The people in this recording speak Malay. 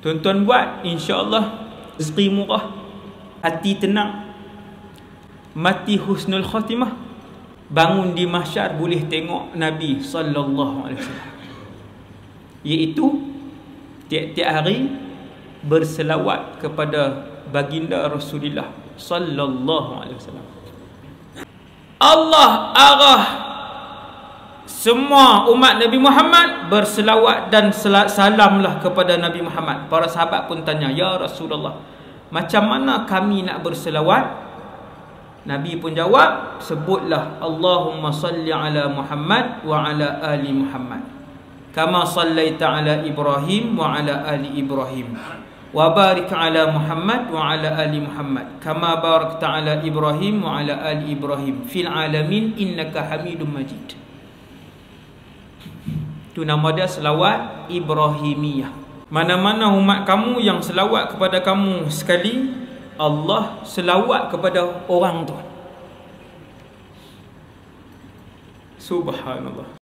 Tuan-tuan buat, insya-Allah rezeki murah, hati tenang, mati husnul khatimah, bangun di mahsyar boleh tengok Nabi sallallahu alaihi wasallam. Iaitu tiap-tiap hari berselawat kepada baginda Rasulullah sallallahu alaihi wasallam. Allah arah semua umat Nabi Muhammad berselawat dan salamlah kepada Nabi Muhammad. Para sahabat pun tanya, "Ya Rasulullah, macam mana kami nak berselawat?" Nabi pun jawab, sebutlah Allahumma salli ala Muhammad wa ala ali Muhammad, kama sallaita ala Ibrahim wa ala ali Ibrahim, wa barik ala Muhammad wa ala ali Muhammad, kama barakta ala Ibrahim wa ala ali Ibrahim fil alamin innaka Hamidum Majid. Itu nama dia selawat Ibrahimiyah. Mana-mana umat kamu yang selawat kepada kamu sekali, Allah selawat kepada orang tu. Subhanallah.